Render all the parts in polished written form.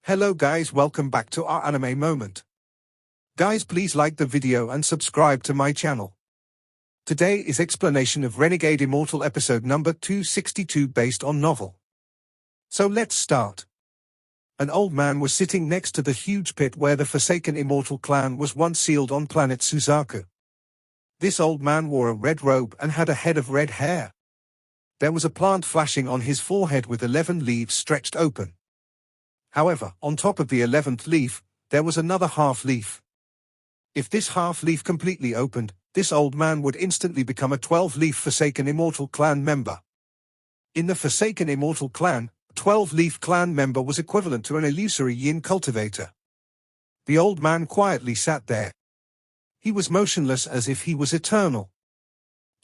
Hello guys, welcome back to our anime moment. Guys, please like the video and subscribe to my channel. Today is explanation of Renegade Immortal episode number 262 based on novel. So let's start. An old man was sitting next to the huge pit where the Forsaken Immortal clan was once sealed on planet Suzaku. This old man wore a red robe and had a head of red hair. There was a plant flashing on his forehead with 11 leaves stretched open. However, on top of the 11th leaf, there was another half leaf. If this half leaf completely opened, this old man would instantly become a 12-leaf Forsaken Immortal clan member. In the Forsaken Immortal clan, a 12-leaf clan member was equivalent to an illusory yin cultivator. The old man quietly sat there. He was motionless as if he was eternal.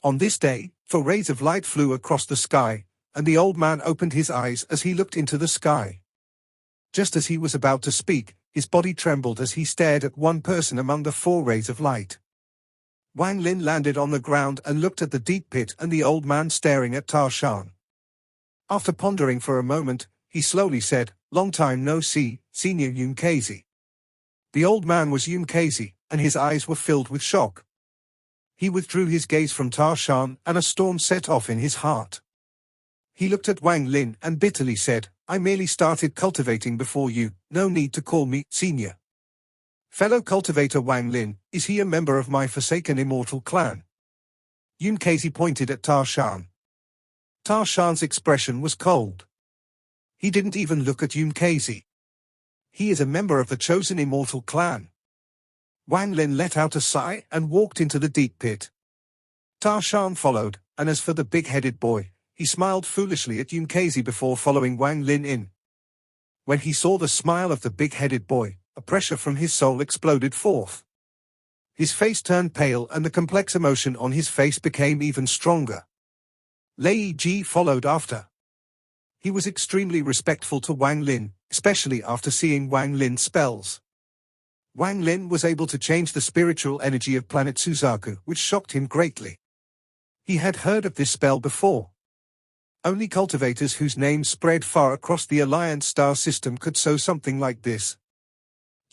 On this day, 4 rays of light flew across the sky, and the old man opened his eyes as he looked into the sky. Just as he was about to speak, his body trembled as he stared at one person among the 4 rays of light. Wang Lin landed on the ground and looked at the deep pit and the old man staring at Tarshan. After pondering for a moment, he slowly said, "Long time no see, Senior Yunkazi." The old man was Yunkazi, and his eyes were filled with shock. He withdrew his gaze from Tarshan, and a storm set off in his heart. He looked at Wang Lin and bitterly said, "I merely started cultivating before you, no need to call me senior." "Fellow cultivator Wang Lin, is he a member of my Forsaken Immortal clan?" Yunkazi pointed at Tarshan. Tarshan's expression was cold. He didn't even look at Yunkazi. "He is a member of the chosen Immortal clan." Wang Lin let out a sigh and walked into the deep pit. Tarshan followed, and as for the big-headed boy, he smiled foolishly at Yunkazi before following Wang Lin in. When he saw the smile of the big-headed boy, a pressure from his soul exploded forth. His face turned pale and the complex emotion on his face became even stronger. Lei Ji followed after. He was extremely respectful to Wang Lin, especially after seeing Wang Lin's spells. Wang Lin was able to change the spiritual energy of planet Suzaku, which shocked him greatly. He had heard of this spell before. Only cultivators whose names spread far across the Alliance star system could sow something like this.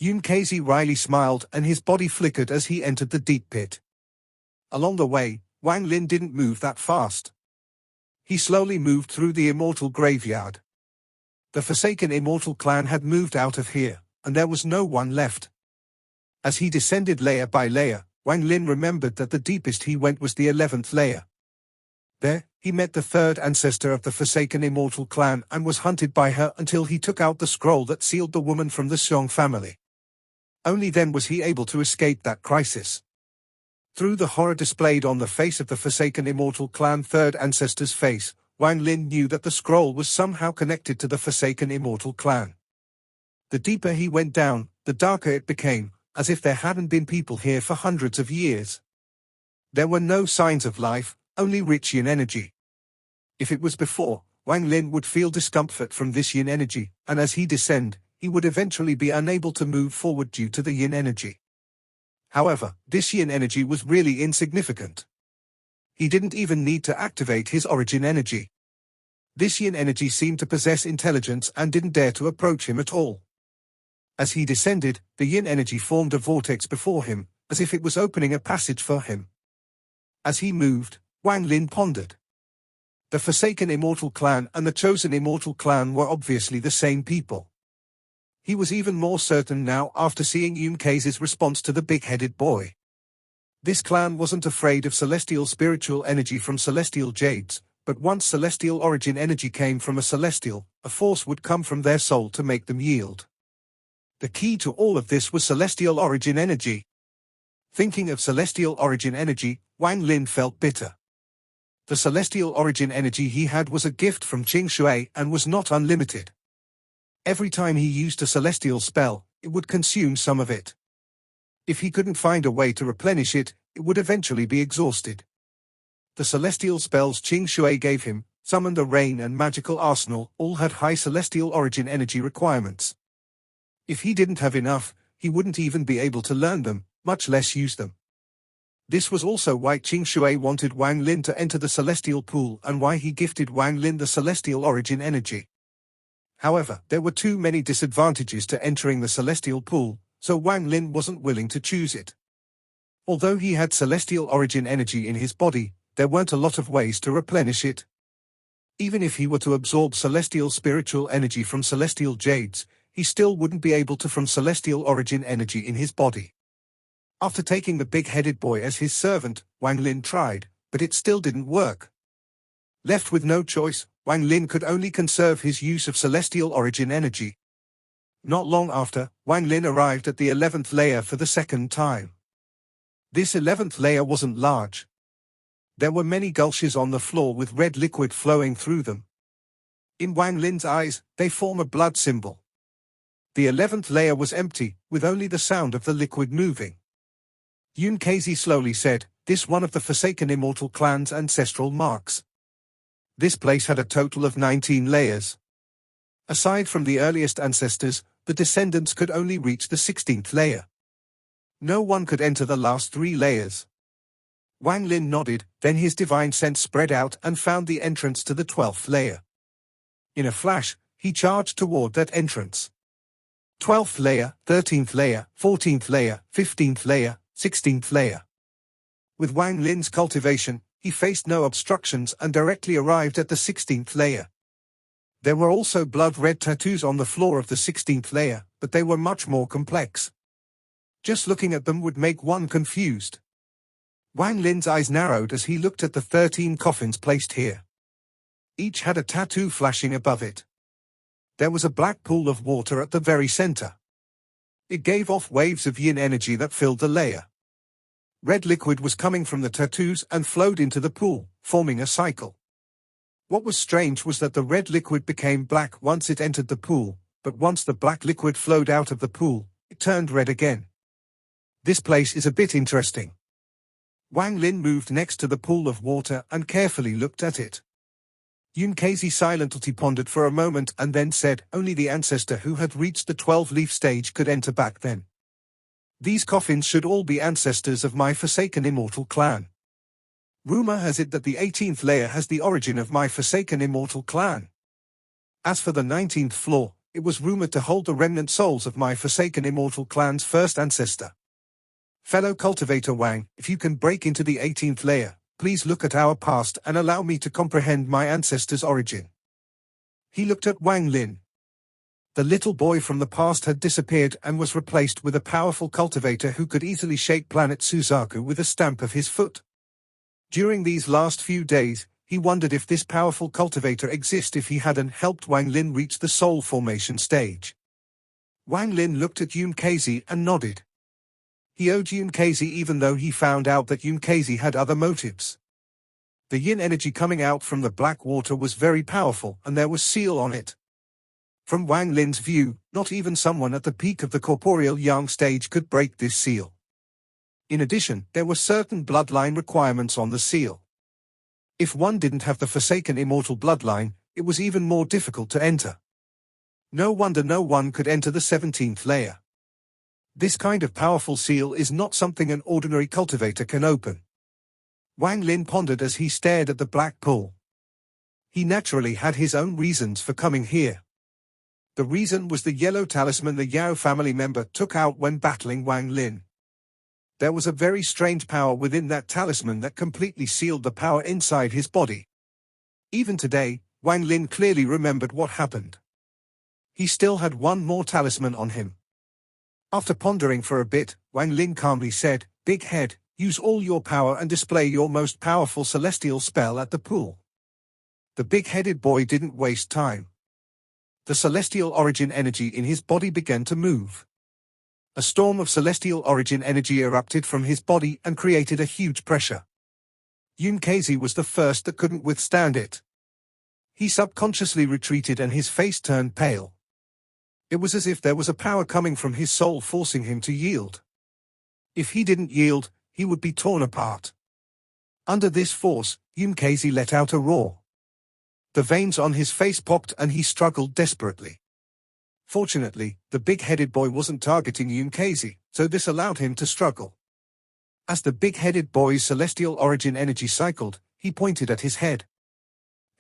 Yunkazi wryly smiled and his body flickered as he entered the deep pit. Along the way, Wang Lin didn't move that fast. He slowly moved through the Immortal graveyard. The Forsaken Immortal clan had moved out of here, and there was no one left. As he descended layer by layer, Wang Lin remembered that the deepest he went was the 11th layer. There, he met the 3rd ancestor of the Forsaken Immortal clan and was hunted by her until he took out the scroll that sealed the woman from the Xiong family. Only then was he able to escape that crisis. Through the horror displayed on the face of the Forsaken Immortal clan 3rd ancestor's face, Wang Lin knew that the scroll was somehow connected to the Forsaken Immortal clan. The deeper he went down, the darker it became, as if there hadn't been people here for hundreds of years. There were no signs of life, only rich yin energy. If it was before, Wang Lin would feel discomfort from this yin energy, and as he descended, he would eventually be unable to move forward due to the yin energy. However, this yin energy was really insignificant. He didn't even need to activate his origin energy. This yin energy seemed to possess intelligence and didn't dare to approach him at all. As he descended, the yin energy formed a vortex before him, as if it was opening a passage for him. As he moved, Wang Lin pondered. The Forsaken Immortal clan and the Chosen Immortal clan were obviously the same people. He was even more certain now after seeing Yunkazi's response to the big-headed boy. This clan wasn't afraid of celestial spiritual energy from celestial jades, but once celestial origin energy came from a celestial, a force would come from their soul to make them yield. The key to all of this was celestial origin energy. Thinking of celestial origin energy, Wang Lin felt bitter. The celestial origin energy he had was a gift from Qing Shui and was not unlimited. Every time he used a celestial spell, it would consume some of it. If he couldn't find a way to replenish it, it would eventually be exhausted. The celestial spells Qing Shui gave him, Summon the Rain and Magical Arsenal, all had high celestial origin energy requirements. If he didn't have enough, he wouldn't even be able to learn them, much less use them. This was also why Qing Shui wanted Wang Lin to enter the celestial pool and why he gifted Wang Lin the celestial origin energy. However, there were too many disadvantages to entering the celestial pool, so Wang Lin wasn't willing to choose it. Although he had celestial origin energy in his body, there weren't a lot of ways to replenish it. Even if he were to absorb celestial spiritual energy from celestial jades, he still wouldn't be able to from celestial origin energy in his body. After taking the big-headed boy as his servant, Wang Lin tried, but it still didn't work. Left with no choice, Wang Lin could only conserve his use of celestial origin energy. Not long after, Wang Lin arrived at the 11th layer for the second time. This 11th layer wasn't large. There were many gulches on the floor with red liquid flowing through them. In Wang Lin's eyes, they form a blood symbol. The 11th layer was empty, with only the sound of the liquid moving. Yun Kazi slowly said, "This one of the Forsaken Immortal clan's ancestral marks." This place had a total of 19 layers. Aside from the earliest ancestors, the descendants could only reach the 16th layer. No one could enter the last 3 layers. Wang Lin nodded, then his divine sense spread out and found the entrance to the 12th layer. In a flash, he charged toward that entrance. 12th layer, 13th layer, 14th layer, 15th layer, 16th layer. With Wang Lin's cultivation, he faced no obstructions and directly arrived at the 16th layer. There were also blood-red tattoos on the floor of the 16th layer, but they were much more complex. Just looking at them would make one confused. Wang Lin's eyes narrowed as he looked at the 13 coffins placed here. Each had a tattoo flashing above it. There was a black pool of water at the very center. It gave off waves of yin energy that filled the layer. Red liquid was coming from the tattoos and flowed into the pool, forming a cycle. What was strange was that the red liquid became black once it entered the pool, but once the black liquid flowed out of the pool, it turned red again. This place is a bit interesting. Wang Lin moved next to the pool of water and carefully looked at it. Yun Kazi silently pondered for a moment and then said, "Only the ancestor who had reached the 12-leaf stage could enter back then. These coffins should all be ancestors of my Forsaken Immortal clan. Rumor has it that the 18th layer has the origin of my Forsaken Immortal clan. As for the 19th floor, it was rumored to hold the remnant souls of my Forsaken Immortal clan's first ancestor. Fellow cultivator Wang, if you can break into the 18th layer, please look at our past and allow me to comprehend my ancestor's origin." He looked at Wang Lin. The little boy from the past had disappeared and was replaced with a powerful cultivator who could easily shake planet Suzaku with a stamp of his foot. During these last few days, he wondered if this powerful cultivator exists if he hadn't helped Wang Lin reach the soul formation stage. Wang Lin looked at Yun Kazi and nodded. He owed Yun Kazi even though he found out that Yun Kazi had other motives. The yin energy coming out from the black water was very powerful and there was seal on it. From Wang Lin's view, not even someone at the peak of the corporeal yang stage could break this seal. In addition, there were certain bloodline requirements on the seal. If one didn't have the Forsaken Immortal bloodline, it was even more difficult to enter. No wonder no one could enter the 17th layer. This kind of powerful seal is not something an ordinary cultivator can open. Wang Lin pondered as he stared at the black pool. He naturally had his own reasons for coming here. The reason was the yellow talisman the Yao family member took out when battling Wang Lin. There was a very strange power within that talisman that completely sealed the power inside his body. Even today, Wang Lin clearly remembered what happened. He still had one more talisman on him. After pondering for a bit, Wang Lin calmly said, "Big head, use all your power and display your most powerful celestial spell at the pool." The big-headed boy didn't waste time. The celestial origin energy in his body began to move. A storm of celestial origin energy erupted from his body and created a huge pressure. Yun Kazi was the first that couldn't withstand it. He subconsciously retreated and his face turned pale. It was as if there was a power coming from his soul forcing him to yield. If he didn't yield, he would be torn apart. Under this force, Yun Kazi let out a roar. The veins on his face popped and he struggled desperately. Fortunately, the big-headed boy wasn't targeting Yun Kazi, so this allowed him to struggle. As the big-headed boy's celestial origin energy cycled, he pointed at his head.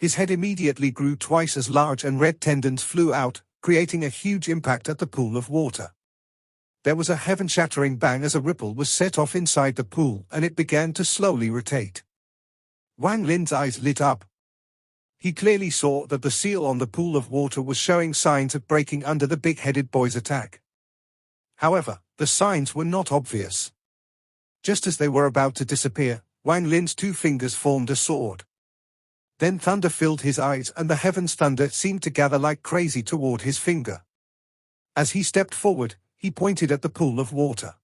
His head immediately grew twice as large and red tendons flew out, creating a huge impact at the pool of water. There was a heaven-shattering bang as a ripple was set off inside the pool and it began to slowly rotate. Wang Lin's eyes lit up. He clearly saw that the seal on the pool of water was showing signs of breaking under the big-headed boy's attack. However, the signs were not obvious. Just as they were about to disappear, Wang Lin's two fingers formed a sword. Then thunder filled his eyes and the heavens' thunder seemed to gather like crazy toward his finger. As he stepped forward, he pointed at the pool of water.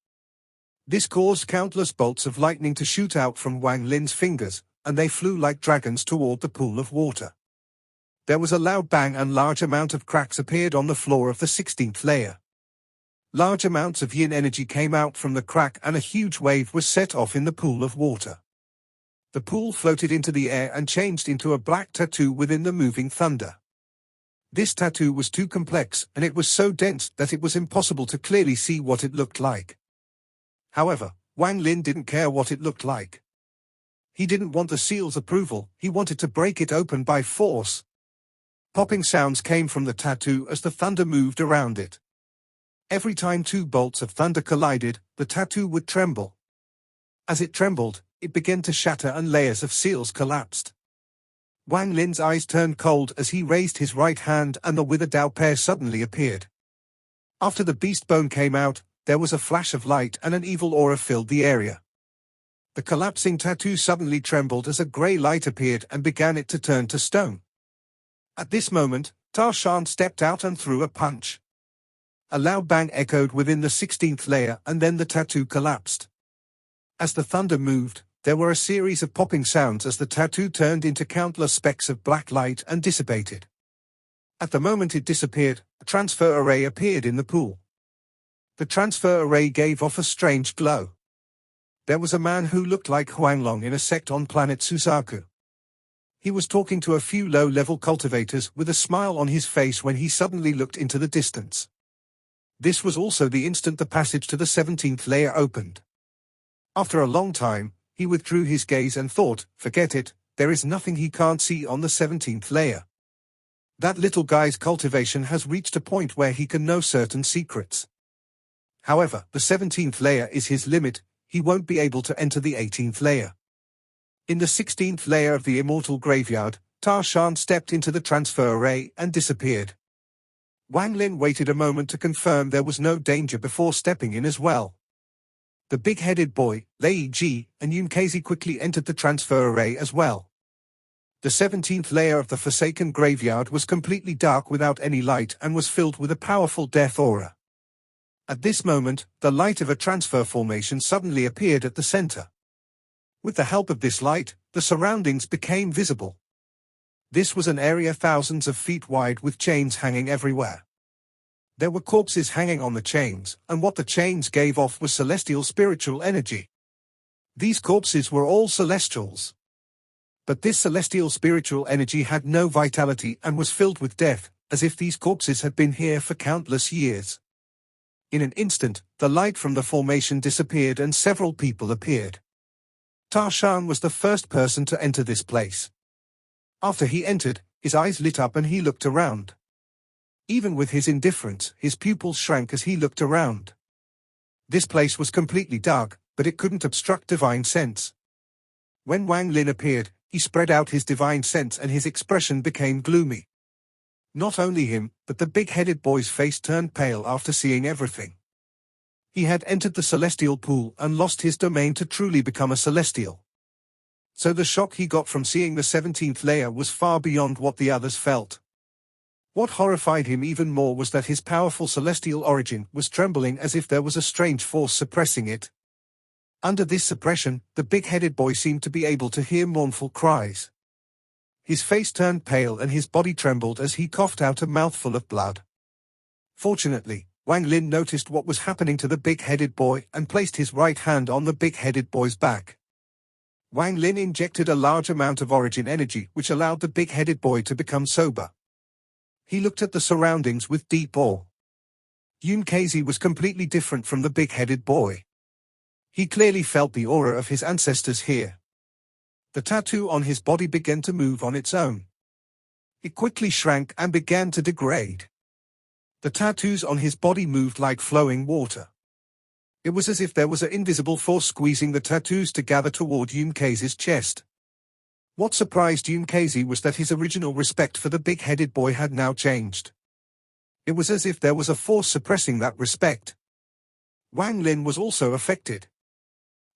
This caused countless bolts of lightning to shoot out from Wang Lin's fingers, and they flew like dragons toward the pool of water. There was a loud bang and large amount of cracks appeared on the floor of the 16th layer. Large amounts of yin energy came out from the crack and a huge wave was set off in the pool of water. The pool floated into the air and changed into a black tattoo within the moving thunder. This tattoo was too complex and it was so dense that it was impossible to clearly see what it looked like. However, Wang Lin didn't care what it looked like. He didn't want the seal's approval, he wanted to break it open by force. Popping sounds came from the tattoo as the thunder moved around it. Every time two bolts of thunder collided, the tattoo would tremble. As it trembled, it began to shatter and layers of seals collapsed. Wang Lin's eyes turned cold as he raised his right hand and the withered Dao pair suddenly appeared. After the beast bone came out, there was a flash of light and an evil aura filled the area. The collapsing tattoo suddenly trembled as a grey light appeared and began it to turn to stone. At this moment, Ta Shan stepped out and threw a punch. A loud bang echoed within the 16th layer and then the tattoo collapsed. As the thunder moved, there were a series of popping sounds as the tattoo turned into countless specks of black light and dissipated. At the moment it disappeared, a transfer array appeared in the pool. The transfer array gave off a strange glow. There was a man who looked like Huanglong in a sect on planet Suzaku. He was talking to a few low-level cultivators with a smile on his face when he suddenly looked into the distance. This was also the instant the passage to the 17th layer opened. After a long time, he withdrew his gaze and thought, forget it, there is nothing he can't see on the 17th layer. That little guy's cultivation has reached a point where he can know certain secrets. However, the 17th layer is his limit, he won't be able to enter the 18th layer. In the 16th layer of the Immortal Graveyard, Ta Shan stepped into the transfer array and disappeared. Wang Lin waited a moment to confirm there was no danger before stepping in as well. The big-headed boy, Lei Ji, and Yunkazi quickly entered the transfer array as well. The 17th layer of the Forsaken Graveyard was completely dark without any light and was filled with a powerful death aura. At this moment, the light of a transfer formation suddenly appeared at the center. With the help of this light, the surroundings became visible. This was an area thousands of feet wide with chains hanging everywhere. There were corpses hanging on the chains, and what the chains gave off was celestial spiritual energy. These corpses were all celestials. But this celestial spiritual energy had no vitality and was filled with death, as if these corpses had been here for countless years. In an instant, the light from the formation disappeared and several people appeared. Ta Shan was the first person to enter this place. After he entered, his eyes lit up and he looked around. Even with his indifference, his pupils shrank as he looked around. This place was completely dark, but it couldn't obstruct divine sense. When Wang Lin appeared, he spread out his divine sense and his expression became gloomy. Not only him, but the big-headed boy's face turned pale after seeing everything. He had entered the celestial pool and lost his domain to truly become a celestial. So the shock he got from seeing the 17th layer was far beyond what the others felt. What horrified him even more was that his powerful celestial origin was trembling as if there was a strange force suppressing it. Under this suppression, the big-headed boy seemed to be able to hear mournful cries. His face turned pale and his body trembled as he coughed out a mouthful of blood. Fortunately, Wang Lin noticed what was happening to the big-headed boy and placed his right hand on the big-headed boy's back. Wang Lin injected a large amount of origin energy which allowed the big-headed boy to become sober. He looked at the surroundings with deep awe. Yunkazi was completely different from the big-headed boy. He clearly felt the aura of his ancestors here. The tattoo on his body began to move on its own. it quickly shrank and began to degrade. The tattoos on his body moved like flowing water. It was as if there was an invisible force squeezing the tattoos to gather toward Yunkaze's chest. What surprised Yunkaze was that his original respect for the big-headed boy had now changed. It was as if there was a force suppressing that respect. Wang Lin was also affected.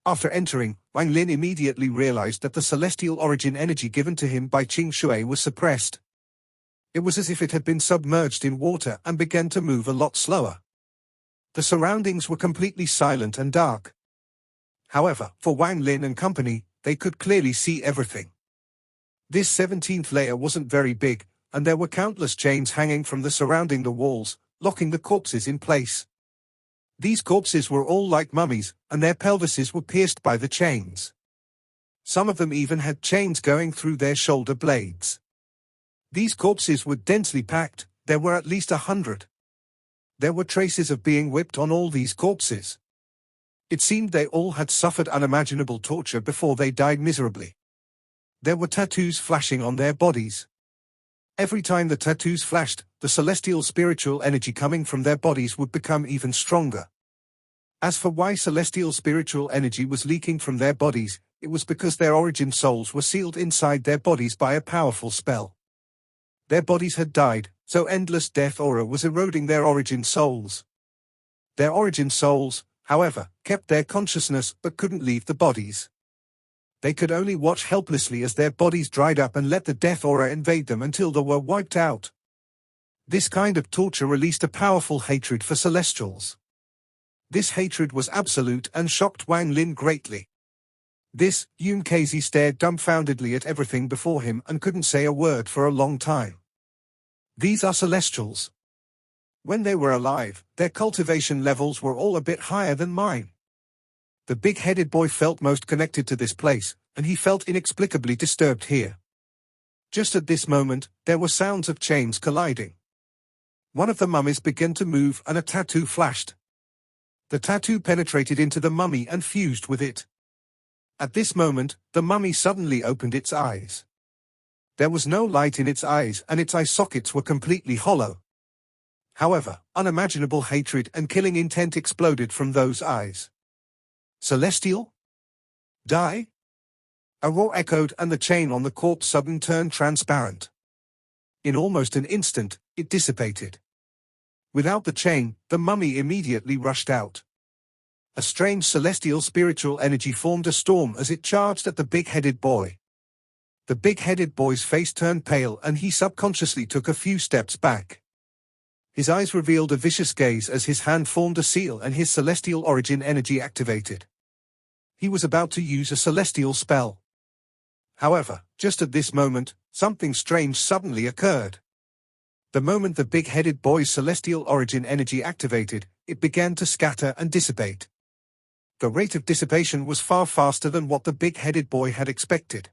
After entering, Wang Lin immediately realized that the celestial origin energy given to him by Qing Shui was suppressed. It was as if it had been submerged in water and began to move a lot slower. The surroundings were completely silent and dark. However, for Wang Lin and company, they could clearly see everything. This 17th layer wasn't very big, and there were countless chains hanging from the surrounding the walls, locking the corpses in place. These corpses were all like mummies, and their pelvises were pierced by the chains. Some of them even had chains going through their shoulder blades. These corpses were densely packed. There were at least 100. There were traces of being whipped on all these corpses. It seemed they all had suffered unimaginable torture before they died miserably. There were tattoos flashing on their bodies. Every time the tattoos flashed, the celestial spiritual energy coming from their bodies would become even stronger. As for why celestial spiritual energy was leaking from their bodies, it was because their origin souls were sealed inside their bodies by a powerful spell. Their bodies had died, so endless death aura was eroding their origin souls. Their origin souls, however, kept their consciousness but couldn't leave the bodies. They could only watch helplessly as their bodies dried up and let the death aura invade them until they were wiped out. This kind of torture released a powerful hatred for celestials. This hatred was absolute and shocked Wang Lin greatly. Yunkaze stared dumbfoundedly at everything before him and couldn't say a word for a long time. These are celestials. When they were alive, their cultivation levels were all a bit higher than mine. The big-headed boy felt most connected to this place, and he felt inexplicably disturbed here. Just at this moment, there were sounds of chains colliding. One of the mummies began to move and a tattoo flashed. The tattoo penetrated into the mummy and fused with it. At this moment, the mummy suddenly opened its eyes. There was no light in its eyes and its eye sockets were completely hollow. However, unimaginable hatred and killing intent exploded from those eyes. Celestial? Die? A roar echoed and the chain on the corpse suddenly turned transparent. In almost an instant, it dissipated. Without the chain, the mummy immediately rushed out. A strange celestial spiritual energy formed a storm as it charged at the big-headed boy. The big-headed boy's face turned pale and he subconsciously took a few steps back. His eyes revealed a vicious gaze as his hand formed a seal and his celestial origin energy activated. He was about to use a celestial spell. However, just at this moment, something strange suddenly occurred. The moment the big-headed boy's celestial origin energy activated, it began to scatter and dissipate. The rate of dissipation was far faster than what the big-headed boy had expected.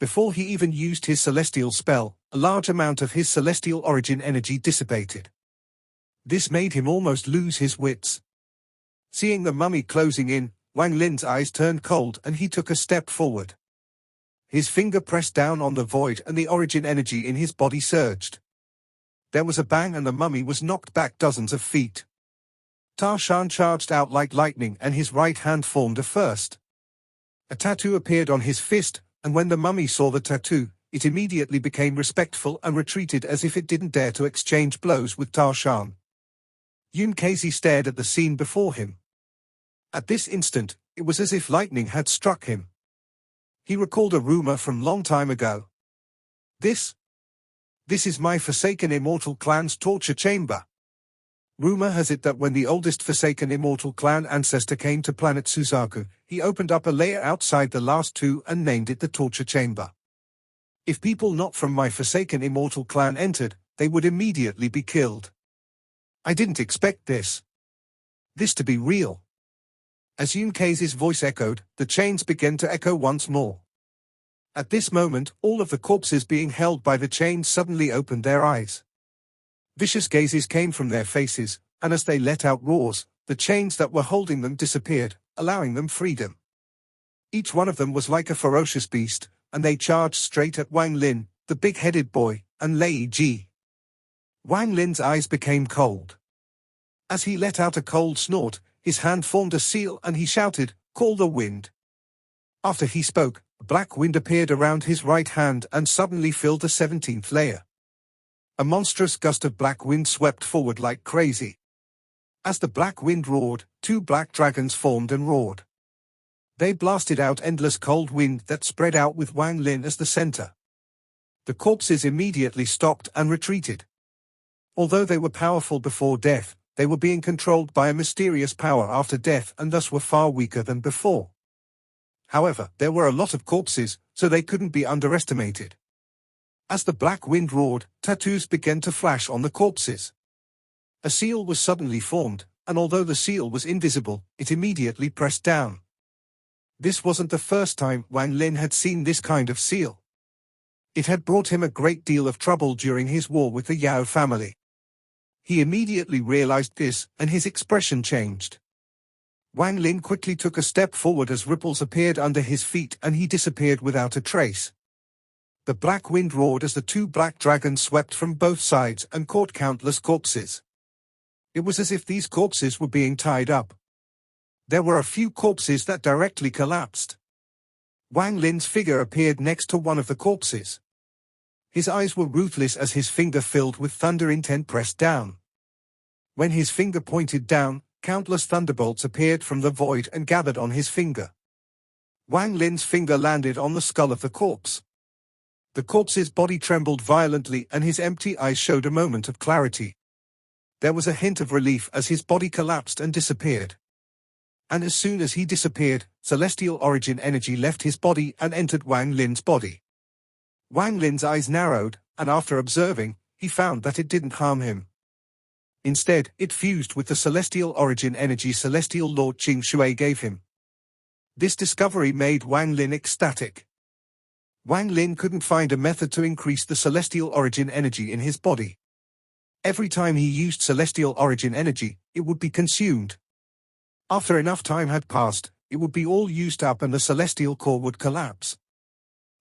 Before he even used his celestial spell, a large amount of his celestial origin energy dissipated. This made him almost lose his wits. Seeing the mummy closing in, Wang Lin's eyes turned cold and he took a step forward. His finger pressed down on the void and the origin energy in his body surged. There was a bang and the mummy was knocked back dozens of feet. Tarshan charged out like lightning and his right hand formed a first. A tattoo appeared on his fist, and when the mummy saw the tattoo, it immediately became respectful and retreated as if it didn't dare to exchange blows with Tarshan. Yunkaze stared at the scene before him. At this instant, it was as if lightning had struck him. He recalled a rumor from long time ago. This is my Forsaken Immortal clan's torture chamber. Rumor has it that when the oldest Forsaken Immortal clan ancestor came to planet Suzaku, he opened up a layer outside the last two and named it the torture chamber. If people not from my Forsaken Immortal clan entered, they would immediately be killed. I didn't expect this to be real. As Yunkaze's voice echoed, the chains began to echo once more. At this moment, all of the corpses being held by the chains suddenly opened their eyes. Vicious gazes came from their faces, and as they let out roars, the chains that were holding them disappeared, allowing them freedom. Each one of them was like a ferocious beast, and they charged straight at Wang Lin, the big-headed boy, and Lei Ji. Wang Lin's eyes became cold. As he let out a cold snort, his hand formed a seal and he shouted, "Call the wind." After he spoke, a black wind appeared around his right hand and suddenly filled the 17th layer. A monstrous gust of black wind swept forward like crazy. As the black wind roared, 2 black dragons formed and roared. They blasted out endless cold wind that spread out with Wang Lin as the center. The corpses immediately stopped and retreated. Although they were powerful before death, they were being controlled by a mysterious power after death and thus were far weaker than before. However, there were a lot of corpses, so they couldn't be underestimated. As the black wind roared, tattoos began to flash on the corpses. A seal was suddenly formed, and although the seal was invisible, it immediately pressed down. This wasn't the first time Wang Lin had seen this kind of seal. It had brought him a great deal of trouble during his war with the Yao family. He immediately realized this, and his expression changed. Wang Lin quickly took a step forward as ripples appeared under his feet and he disappeared without a trace. The black wind roared as the 2 black dragons swept from both sides and caught countless corpses. It was as if these corpses were being tied up. There were a few corpses that directly collapsed. Wang Lin's figure appeared next to one of the corpses. His eyes were ruthless as his finger filled with thunder intent pressed down. When his finger pointed down, countless thunderbolts appeared from the void and gathered on his finger. Wang Lin's finger landed on the skull of the corpse. The corpse's body trembled violently and his empty eyes showed a moment of clarity. There was a hint of relief as his body collapsed and disappeared. And as soon as he disappeared, celestial origin energy left his body and entered Wang Lin's body. Wang Lin's eyes narrowed, and after observing, he found that it didn't harm him. Instead, it fused with the celestial origin energy Celestial Lord Qing Shui gave him. This discovery made Wang Lin ecstatic. Wang Lin couldn't find a method to increase the celestial origin energy in his body. Every time he used celestial origin energy, it would be consumed. After enough time had passed, it would be all used up and the celestial core would collapse.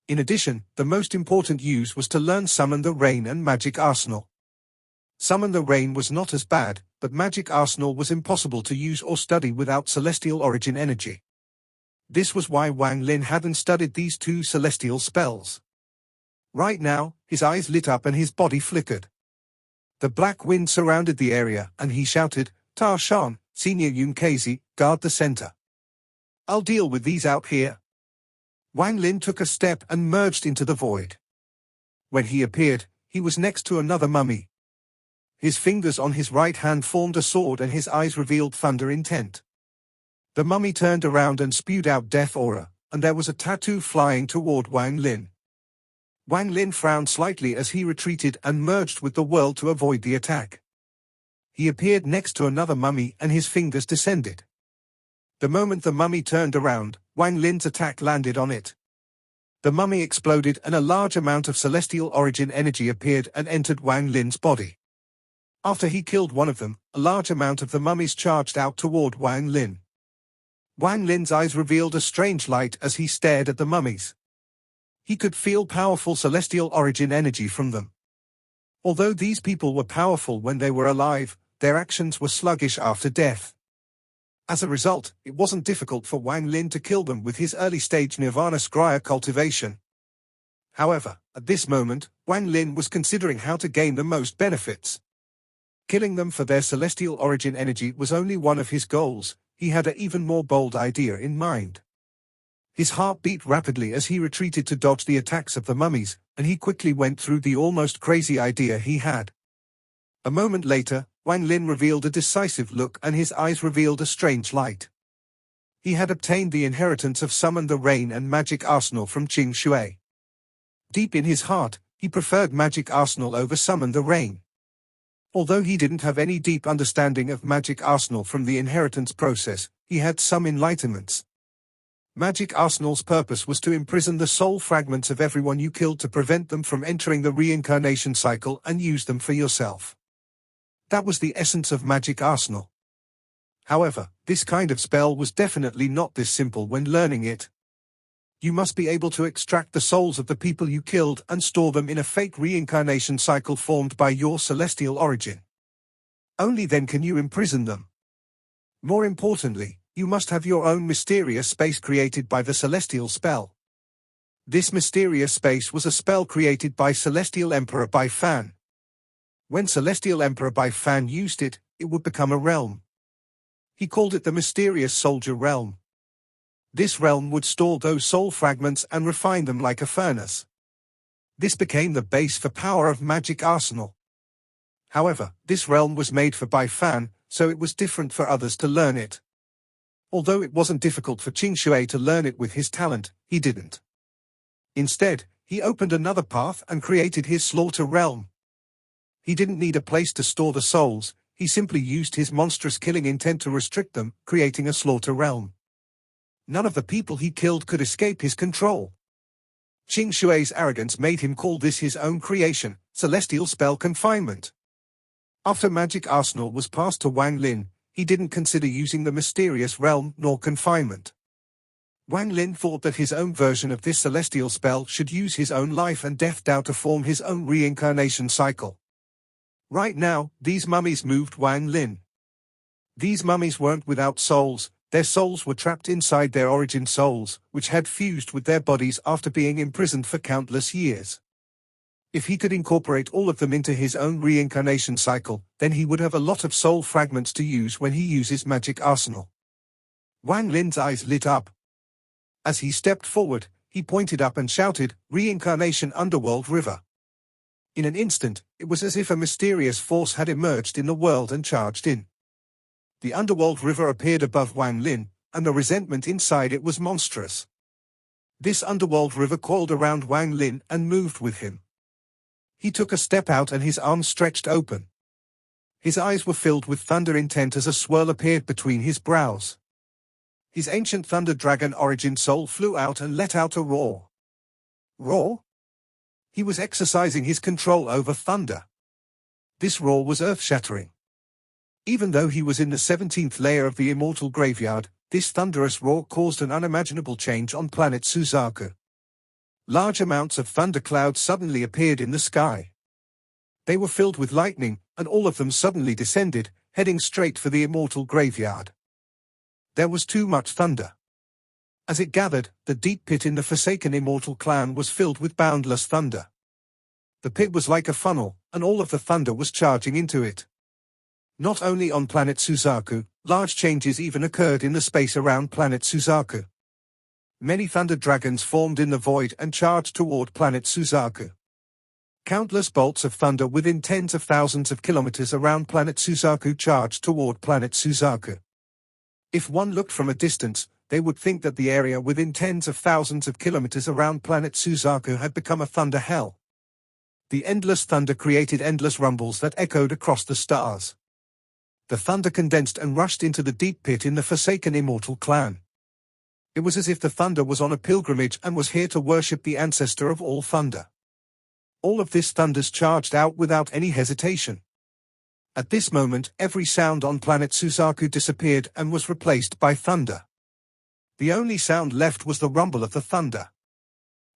In addition, the most important use was to learn Summon the Rain and Magic Arsenal. Summon the Rain was not as bad, but Magic Arsenal was impossible to use or study without celestial origin energy. This was why Wang Lin hadn't studied these 2 celestial spells. Right now, his eyes lit up and his body flickered. The black wind surrounded the area and he shouted, "Ta Shan, Senior Yunkazi, guard the center. I'll deal with these out here." Wang Lin took a step and merged into the void. When he appeared, he was next to another mummy. His fingers on his right hand formed a sword and his eyes revealed thunder intent. The mummy turned around and spewed out death aura, and there was a tattoo flying toward Wang Lin. Wang Lin frowned slightly as he retreated and merged with the world to avoid the attack. He appeared next to another mummy and his fingers descended. The moment the mummy turned around, Wang Lin's attack landed on it. The mummy exploded and a large amount of celestial origin energy appeared and entered Wang Lin's body. After he killed one of them, a large amount of the mummies charged out toward Wang Lin. Wang Lin's eyes revealed a strange light as he stared at the mummies. He could feel powerful celestial origin energy from them. Although these people were powerful when they were alive, their actions were sluggish after death. As a result, it wasn't difficult for Wang Lin to kill them with his early-stage Nirvana Scryer cultivation. However, at this moment, Wang Lin was considering how to gain the most benefits. Killing them for their celestial origin energy was only one of his goals. He had an even more bold idea in mind. His heart beat rapidly as he retreated to dodge the attacks of the mummies, and he quickly went through the almost crazy idea he had. A moment later, Wang Lin revealed a decisive look and his eyes revealed a strange light. He had obtained the inheritance of Summon the Rain and Magic Arsenal from Qing Shui. Deep in his heart, he preferred Magic Arsenal over Summon the Rain. Although he didn't have any deep understanding of Magic Arsenal from the inheritance process, he had some enlightenments. Magic Arsenal's purpose was to imprison the soul fragments of everyone you killed to prevent them from entering the reincarnation cycle and use them for yourself. That was the essence of Magic Arsenal. However, this kind of spell was definitely not this simple when learning it. You must be able to extract the souls of the people you killed and store them in a fake reincarnation cycle formed by your celestial origin. Only then can you imprison them. More importantly, you must have your own mysterious space created by the celestial spell. This mysterious space was a spell created by Celestial Emperor Bai Fan. When Celestial Emperor Bai Fan used it, it would become a realm. He called it the Mysterious Soldier Realm. This realm would store those soul fragments and refine them like a furnace. This became the base for power of magic arsenal. However, this realm was made for Bai Fan, so it was different for others to learn it. Although it wasn't difficult for Qing Shui to learn it with his talent, he didn't. Instead, he opened another path and created his slaughter realm. He didn't need a place to store the souls, he simply used his monstrous killing intent to restrict them, creating a slaughter realm. None of the people he killed could escape his control. Qing Shui's arrogance made him call this his own creation, Celestial Spell Confinement. After Magic Arsenal was passed to Wang Lin, he didn't consider using the mysterious realm nor confinement. Wang Lin thought that his own version of this celestial spell should use his own life and death Dao to form his own reincarnation cycle. Right now, these mummies moved Wang Lin. These mummies weren't without souls, their souls were trapped inside their origin souls, which had fused with their bodies after being imprisoned for countless years. If he could incorporate all of them into his own reincarnation cycle, then he would have a lot of soul fragments to use when he uses Magic Arsenal. Wang Lin's eyes lit up. As he stepped forward, he pointed up and shouted, "Reincarnation Underworld River." In an instant, it was as if a mysterious force had emerged in the world and charged in. The Underworld River appeared above Wang Lin, and the resentment inside it was monstrous. This Underworld River coiled around Wang Lin and moved with him. He took a step out and his arms stretched open. His eyes were filled with thunder intent as a swirl appeared between his brows. His ancient thunder dragon origin soul flew out and let out a roar. Roar? He was exercising his control over thunder. This roar was earth-shattering. Even though he was in the 17th layer of the immortal graveyard, this thunderous roar caused an unimaginable change on planet Suzaku. Large amounts of thunder clouds suddenly appeared in the sky. They were filled with lightning, and all of them suddenly descended, heading straight for the immortal graveyard. There was too much thunder. As it gathered, the deep pit in the Forsaken Immortal clan was filled with boundless thunder. The pit was like a funnel, and all of the thunder was charging into it. Not only on planet Suzaku, large changes even occurred in the space around planet Suzaku. Many thunder dragons formed in the void and charged toward planet Suzaku. Countless bolts of thunder within tens of thousands of kilometers around planet Suzaku charged toward planet Suzaku. If one looked from a distance, they would think that the area within tens of thousands of kilometers around planet Suzaku had become a thunder hell. The endless thunder created endless rumbles that echoed across the stars. The thunder condensed and rushed into the deep pit in the Forsaken Immortal clan. It was as if the thunder was on a pilgrimage and was here to worship the ancestor of all thunder. All of this thunders charged out without any hesitation. At this moment, every sound on planet Suzaku disappeared and was replaced by thunder. The only sound left was the rumble of the thunder.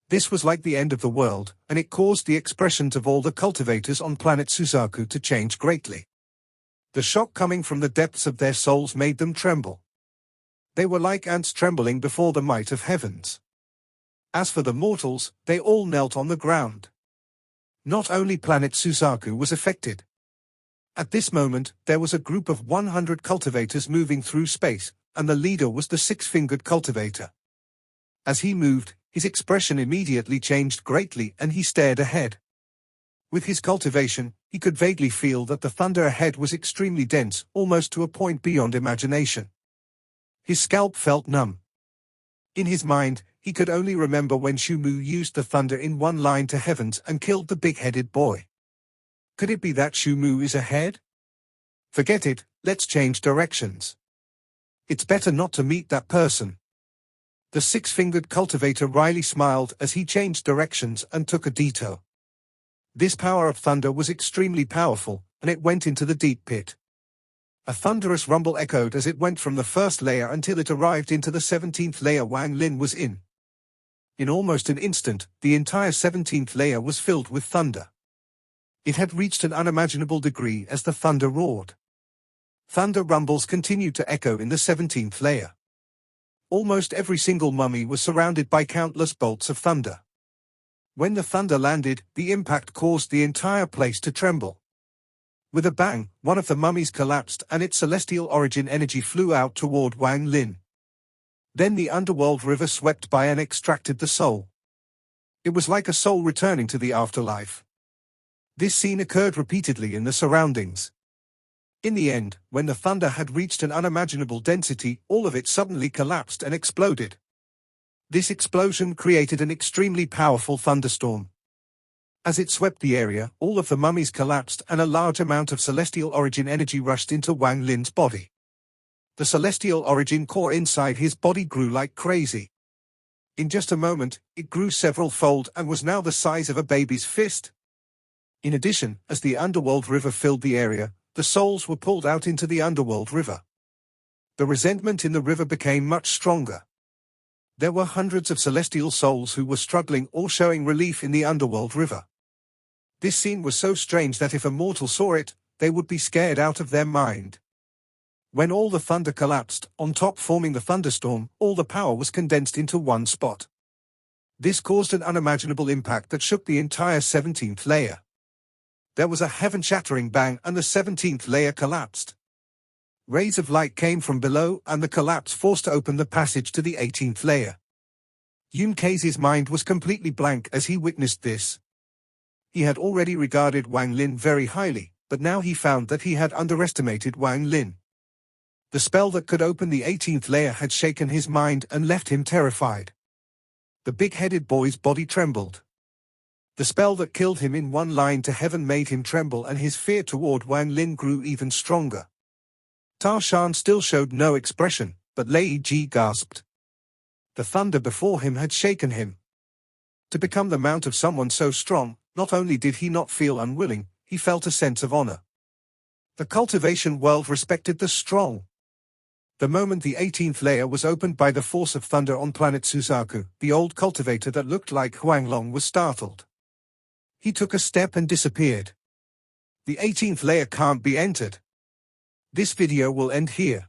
This was like the end of the world, and it caused the expressions of all the cultivators on planet Suzaku to change greatly. The shock coming from the depths of their souls made them tremble. They were like ants trembling before the might of heavens. As for the mortals, they all knelt on the ground. Not only planet Suzaku was affected. At this moment, there was a group of 100 cultivators moving through space, and the leader was the six-fingered cultivator. As he moved, his expression immediately changed greatly and he stared ahead. With his cultivation, he could vaguely feel that the thunder ahead was extremely dense, almost to a point beyond imagination. His scalp felt numb. In his mind, he could only remember when Shumu used the thunder in one line to heavens and killed the big-headed boy. Could it be that Shumu is ahead? Forget it, let's change directions. It's better not to meet that person. The six-fingered cultivator wryly smiled as he changed directions and took a detour. This power of thunder was extremely powerful, and it went into the deep pit. A thunderous rumble echoed as it went from the first layer until it arrived into the 17th layer Wang Lin was in. In almost an instant, the entire 17th layer was filled with thunder. It had reached an unimaginable degree as the thunder roared. Thunder rumbles continued to echo in the 17th layer. Almost every single mummy was surrounded by countless bolts of thunder. When the thunder landed, the impact caused the entire place to tremble. With a bang, one of the mummies collapsed and its celestial origin energy flew out toward Wang Lin. Then the underworld river swept by and extracted the soul. It was like a soul returning to the afterlife. This scene occurred repeatedly in the surroundings. In the end, when the thunder had reached an unimaginable density, all of it suddenly collapsed and exploded. This explosion created an extremely powerful thunderstorm. As it swept the area, all of the mummies collapsed and a large amount of celestial origin energy rushed into Wang Lin's body. The celestial origin core inside his body grew like crazy. In just a moment, it grew several-fold and was now the size of a baby's fist. In addition, as the underworld river filled the area, the souls were pulled out into the underworld river. The resentment in the river became much stronger. There were hundreds of celestial souls who were struggling or showing relief in the underworld river. This scene was so strange that if a mortal saw it, they would be scared out of their mind. When all the thunder collapsed, on top forming the thunderstorm, all the power was condensed into one spot. This caused an unimaginable impact that shook the entire 17th layer. There was a heaven-shattering bang and the 17th layer collapsed. Rays of light came from below and the collapse forced open the passage to the 18th layer. Yun Kei's mind was completely blank as he witnessed this. He had already regarded Wang Lin very highly, but now he found that he had underestimated Wang Lin. The spell that could open the 18th layer had shaken his mind and left him terrified. The big-headed boy's body trembled. The spell that killed him in one line to heaven made him tremble and his fear toward Wang Lin grew even stronger. Ta Shan still showed no expression, but Lei Ji gasped. The thunder before him had shaken him. To become the mount of someone so strong, not only did he not feel unwilling, he felt a sense of honor. The cultivation world respected the strong. The moment the 18th layer was opened by the force of thunder on planet Suzaku, the old cultivator that looked like Huanglong was startled. He took a step and disappeared. The 18th layer can't be entered. This video will end here.